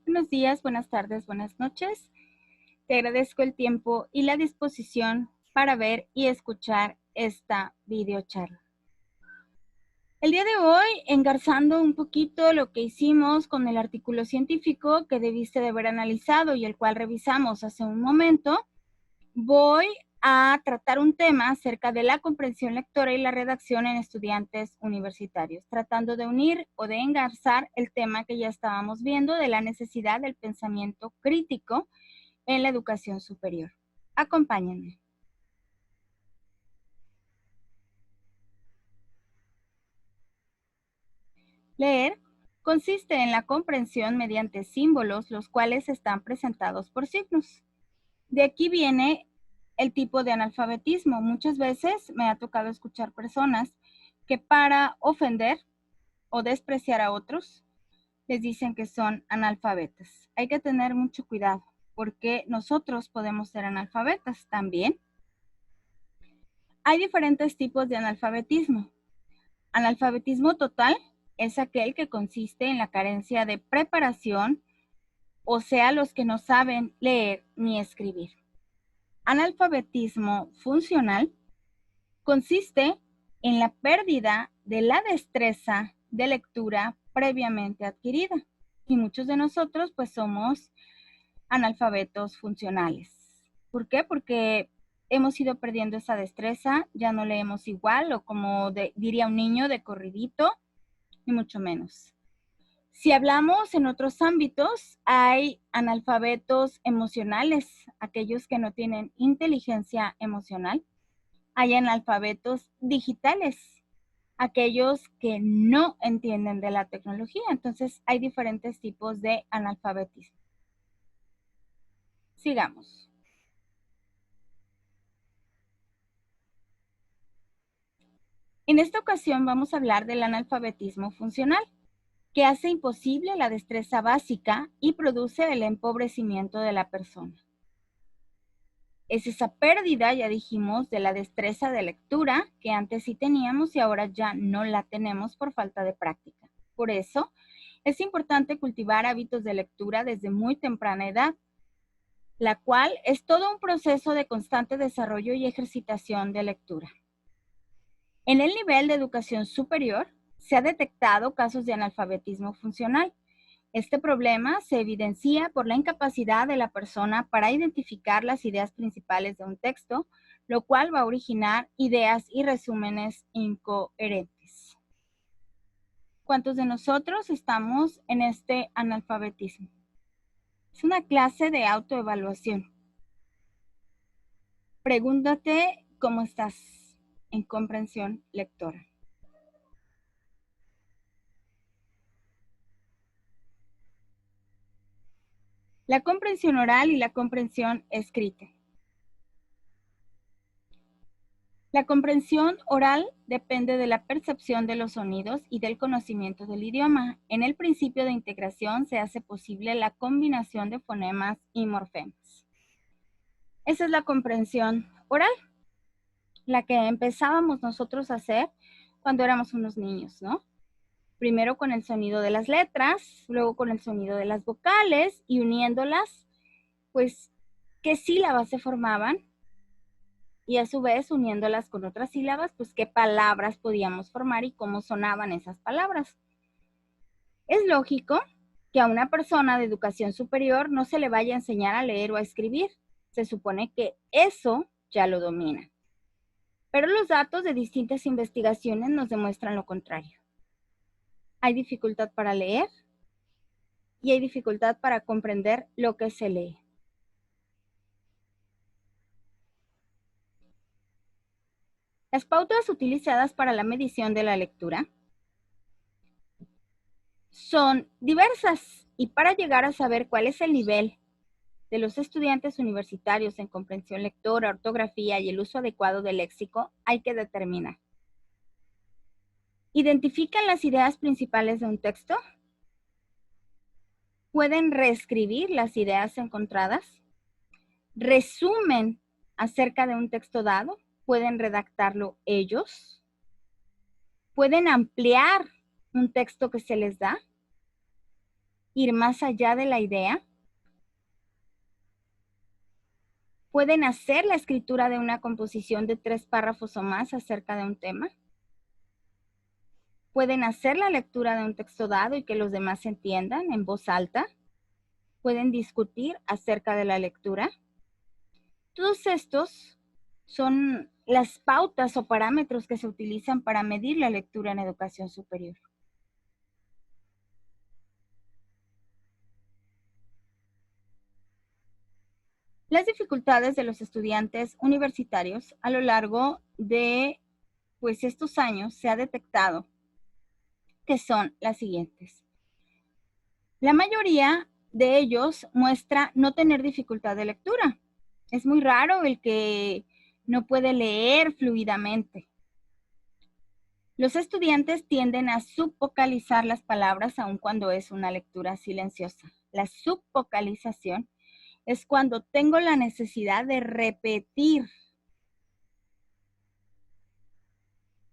Buenos días, buenas tardes, buenas noches. Te agradezco el tiempo y la disposición para ver y escuchar esta videocharla. El día de hoy, engarzando un poquito lo que hicimos con el artículo científico que debiste de haber analizado y el cual revisamos hace un momento, voy a tratar un tema acerca de la comprensión lectora y la redacción en estudiantes universitarios, tratando de unir o de engarzar el tema que ya estábamos viendo de la necesidad del pensamiento crítico en la educación superior. Acompáñenme. Leer consiste en la comprensión mediante símbolos, los cuales están presentados por signos. De aquí viene el tipo de analfabetismo. Muchas veces me ha tocado escuchar personas que para ofender o despreciar a otros les dicen que son analfabetas. Hay que tener mucho cuidado porque nosotros podemos ser analfabetas también. Hay diferentes tipos de analfabetismo. Analfabetismo total es aquel que consiste en la carencia de preparación, o sea, los que no saben leer ni escribir. Analfabetismo funcional consiste en la pérdida de la destreza de lectura previamente adquirida. Y muchos de nosotros pues somos analfabetos funcionales. ¿Por qué? Porque hemos ido perdiendo esa destreza, ya no leemos igual o como diría un niño de corridito, ni mucho menos. Si hablamos en otros ámbitos, hay analfabetos emocionales, aquellos que no tienen inteligencia emocional. Hay analfabetos digitales, aquellos que no entienden de la tecnología. Entonces, hay diferentes tipos de analfabetismo. Sigamos. En esta ocasión vamos a hablar del analfabetismo funcional, que hace imposible la destreza básica y produce el empobrecimiento de la persona. Es esa pérdida, ya dijimos, de la destreza de lectura que antes sí teníamos y ahora ya no la tenemos por falta de práctica. Por eso, es importante cultivar hábitos de lectura desde muy temprana edad, la cual es todo un proceso de constante desarrollo y ejercitación de lectura. En el nivel de educación superior, se ha detectado casos de analfabetismo funcional. Este problema se evidencia por la incapacidad de la persona para identificar las ideas principales de un texto, lo cual va a originar ideas y resúmenes incoherentes. ¿Cuántos de nosotros estamos en este analfabetismo? Es una clase de autoevaluación. Pregúntate cómo estás en comprensión lectora. La comprensión oral y la comprensión escrita. La comprensión oral depende de la percepción de los sonidos y del conocimiento del idioma. En el principio de integración se hace posible la combinación de fonemas y morfemas. Esa es la comprensión oral, la que empezábamos nosotros a hacer cuando éramos unos niños, ¿no? Primero con el sonido de las letras, luego con el sonido de las vocales y uniéndolas, pues, ¿qué sílabas se formaban? Y a su vez, uniéndolas con otras sílabas, pues qué palabras podíamos formar y cómo sonaban esas palabras. Es lógico que a una persona de educación superior no se le vaya a enseñar a leer o a escribir. Se supone que eso ya lo domina. Pero los datos de distintas investigaciones nos demuestran lo contrario. Hay dificultad para leer y hay dificultad para comprender lo que se lee. Las pautas utilizadas para la medición de la lectura son diversas y para llegar a saber cuál es el nivel de los estudiantes universitarios en comprensión lectora, ortografía y el uso adecuado del léxico, hay que determinar. ¿Identifican las ideas principales de un texto? ¿Pueden reescribir las ideas encontradas? ¿Resumen acerca de un texto dado? ¿Pueden redactarlo ellos? ¿Pueden ampliar un texto que se les da? ir más allá de la idea. Pueden hacer la escritura de una composición de 3 párrafos o más acerca de un tema. Pueden hacer la lectura de un texto dado y que los demás entiendan en voz alta. Pueden discutir acerca de la lectura. Todos estos son las pautas o parámetros que se utilizan para medir la lectura en educación superior. Las dificultades de los estudiantes universitarios a lo largo de estos años se ha detectado que son las siguientes. La mayoría de ellos muestra no tener dificultad de lectura. Es muy raro el que no puede leer fluidamente. Los estudiantes tienden a subvocalizar las palabras aun cuando es una lectura silenciosa. La subvocalización es cuando tengo la necesidad de repetir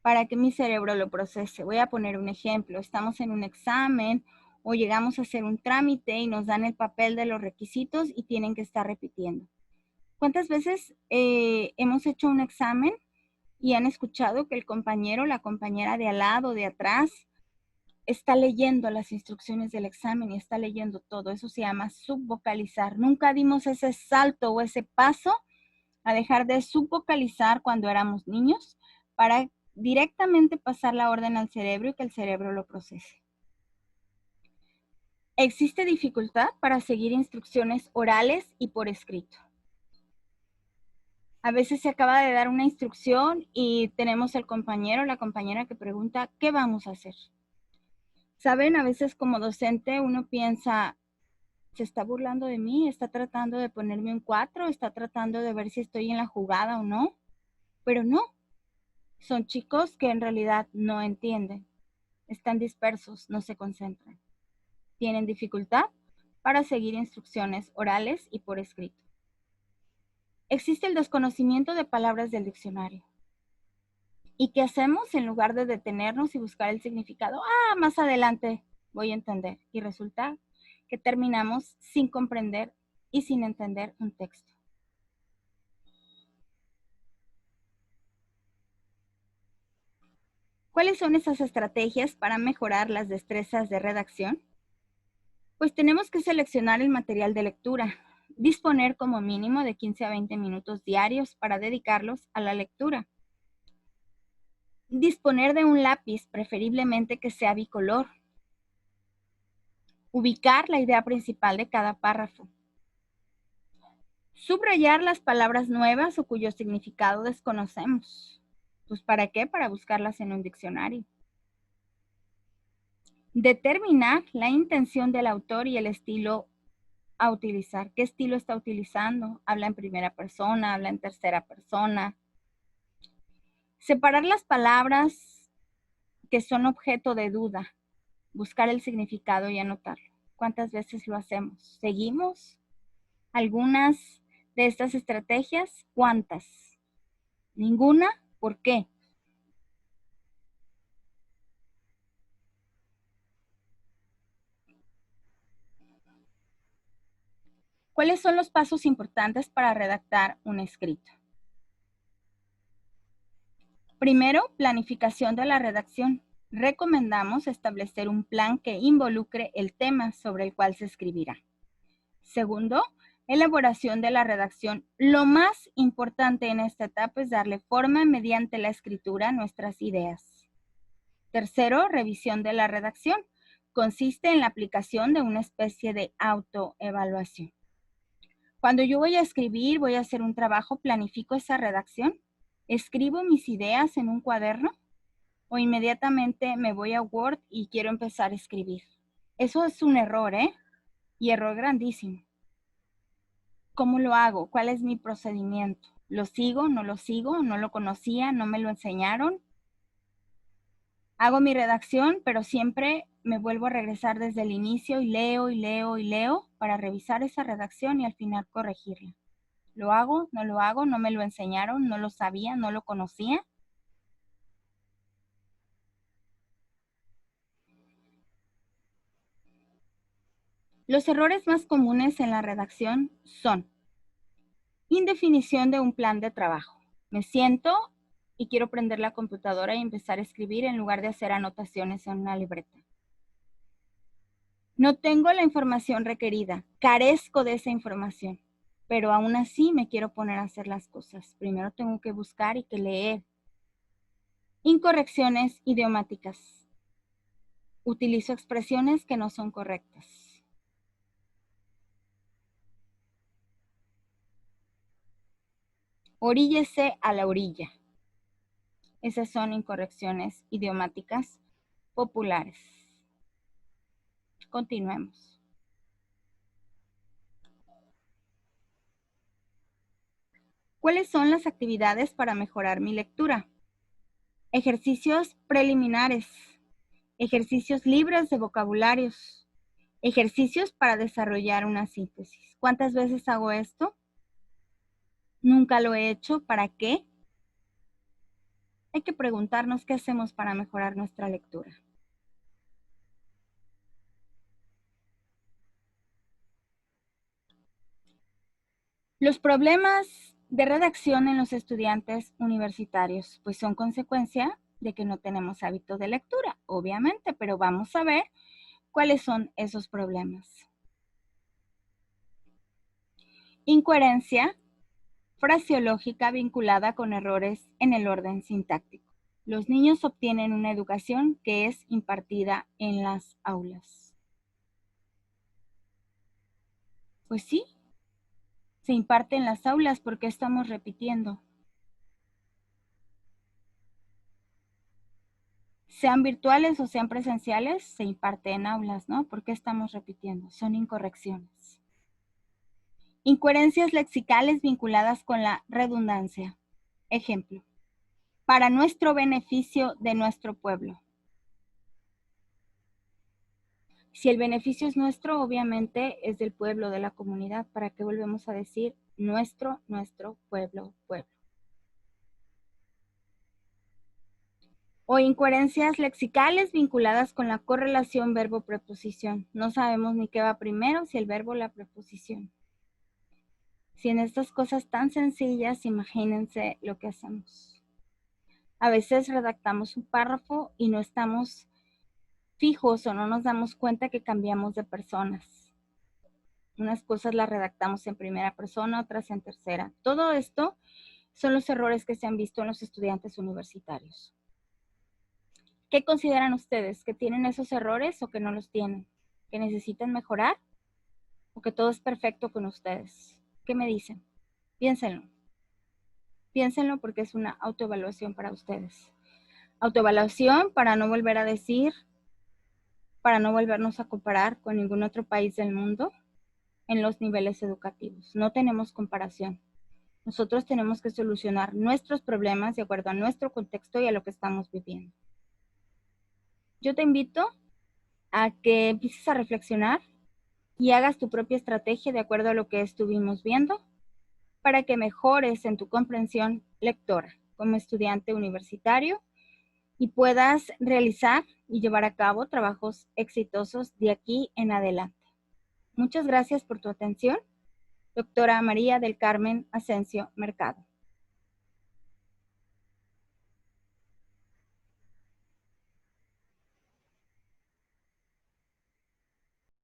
para que mi cerebro lo procese. Voy a poner un ejemplo. Estamos en un examen o llegamos a hacer un trámite y nos dan el papel de los requisitos y tienen que estar repitiendo. ¿Cuántas veces hemos hecho un examen y han escuchado que el compañero o la compañera de al lado, de atrás, está leyendo las instrucciones del examen y está leyendo todo? Eso se llama subvocalizar. Nunca dimos ese salto o ese paso a dejar de subvocalizar cuando éramos niños para directamente pasar la orden al cerebro y que el cerebro lo procese. Existe dificultad para seguir instrucciones orales y por escrito. A veces se acaba de dar una instrucción y tenemos el compañero o la compañera que pregunta, ¿qué vamos a hacer? Saben, a veces como docente uno piensa, ¿se está burlando de mí? ¿Está tratando de ponerme un 4? ¿Está tratando de ver si estoy en la jugada o no? Pero no. Son chicos que en realidad no entienden, están dispersos, no se concentran. Tienen dificultad para seguir instrucciones orales y por escrito. Existe el desconocimiento de palabras del diccionario. ¿Y qué hacemos? En lugar de detenernos y buscar el significado, más adelante voy a entender. Y resulta que terminamos sin comprender y sin entender un texto. ¿Cuáles son esas estrategias para mejorar las destrezas de redacción? Pues tenemos que seleccionar el material de lectura, disponer como mínimo de 15 a 20 minutos diarios para dedicarlos a la lectura. Disponer de un lápiz, preferiblemente que sea bicolor. Ubicar la idea principal de cada párrafo. Subrayar las palabras nuevas o cuyo significado desconocemos. Pues ¿para qué? Para buscarlas en un diccionario. Determinar la intención del autor y el estilo a utilizar. ¿Qué estilo está utilizando? ¿Habla en primera persona? ¿Habla en tercera persona? Separar las palabras que son objeto de duda. Buscar el significado y anotarlo. ¿Cuántas veces lo hacemos? ¿Seguimos algunas de estas estrategias? ¿Cuántas? ¿Ninguna? ¿Por qué? ¿Cuáles son los pasos importantes para redactar un escrito? Primero, planificación de la redacción. Recomendamos establecer un plan que involucre el tema sobre el cual se escribirá. Segundo, elaboración de la redacción. Lo más importante en esta etapa es darle forma mediante la escritura a nuestras ideas. Tercero, revisión de la redacción. Consiste en la aplicación de una especie de autoevaluación. Cuando yo voy a escribir, voy a hacer un trabajo, planifico esa redacción, escribo mis ideas en un cuaderno o inmediatamente me voy a Word y quiero empezar a escribir. Eso es un error, y error grandísimo. ¿Cómo lo hago? ¿Cuál es mi procedimiento? ¿Lo sigo? ¿No lo sigo? ¿No lo conocía? ¿No me lo enseñaron? Hago mi redacción, pero siempre me vuelvo a regresar desde el inicio y leo y leo y leo para revisar esa redacción y al final corregirla. ¿Lo hago? ¿No lo hago? ¿No me lo enseñaron? ¿No lo sabía? ¿No lo conocía? Los errores más comunes en la redacción son indefinición de un plan de trabajo. Me siento y quiero prender la computadora y empezar a escribir en lugar de hacer anotaciones en una libreta. No tengo la información requerida, carezco de esa información, pero aún así me quiero poner a hacer las cosas. Primero tengo que buscar y que leer. Incorrecciones idiomáticas. Utilizo expresiones que no son correctas. Oríllese a la orilla. Esas son incorrecciones idiomáticas populares. Continuemos. ¿Cuáles son las actividades para mejorar mi lectura? Ejercicios preliminares, ejercicios libres de vocabularios, ejercicios para desarrollar una síntesis. ¿Cuántas veces hago esto? Nunca lo he hecho. ¿Para qué? Hay que preguntarnos qué hacemos para mejorar nuestra lectura. Los problemas de redacción en los estudiantes universitarios, pues son consecuencia de que no tenemos hábito de lectura, obviamente, pero vamos a ver cuáles son esos problemas. Incoherencia fraseológica vinculada con errores en el orden sintáctico. Los niños obtienen una educación que es impartida en las aulas. Pues sí, se imparte en las aulas porque estamos repitiendo. Sean virtuales o sean presenciales, se imparte en aulas, ¿no? ¿Por qué estamos repitiendo? Son incorrecciones. Incoherencias lexicales vinculadas con la redundancia. Ejemplo, para nuestro beneficio de nuestro pueblo. Si el beneficio es nuestro, obviamente es del pueblo, de la comunidad. ¿Para qué volvemos a decir nuestro, pueblo, pueblo? O incoherencias lexicales vinculadas con la correlación verbo-preposición. No sabemos ni qué va primero, si el verbo o la preposición. Si en estas cosas tan sencillas, imagínense lo que hacemos. A veces redactamos un párrafo y no estamos fijos o no nos damos cuenta que cambiamos de personas. Unas cosas las redactamos en primera persona, otras en tercera. Todo esto son los errores que se han visto en los estudiantes universitarios. ¿Qué consideran ustedes? ¿Que tienen esos errores o que no los tienen? ¿Que necesitan mejorar o que todo es perfecto con ustedes? ¿Qué me dicen? Piénsenlo. Piénsenlo porque es una autoevaluación para ustedes. Autoevaluación para no volver a decir, para no volvernos a comparar con ningún otro país del mundo en los niveles educativos. No tenemos comparación. Nosotros tenemos que solucionar nuestros problemas de acuerdo a nuestro contexto y a lo que estamos viviendo. Yo te invito a que empieces a reflexionar y hagas tu propia estrategia de acuerdo a lo que estuvimos viendo para que mejores en tu comprensión lectora como estudiante universitario y puedas realizar y llevar a cabo trabajos exitosos de aquí en adelante. Muchas gracias por tu atención. Doctora María del Carmen Asensio Mercado.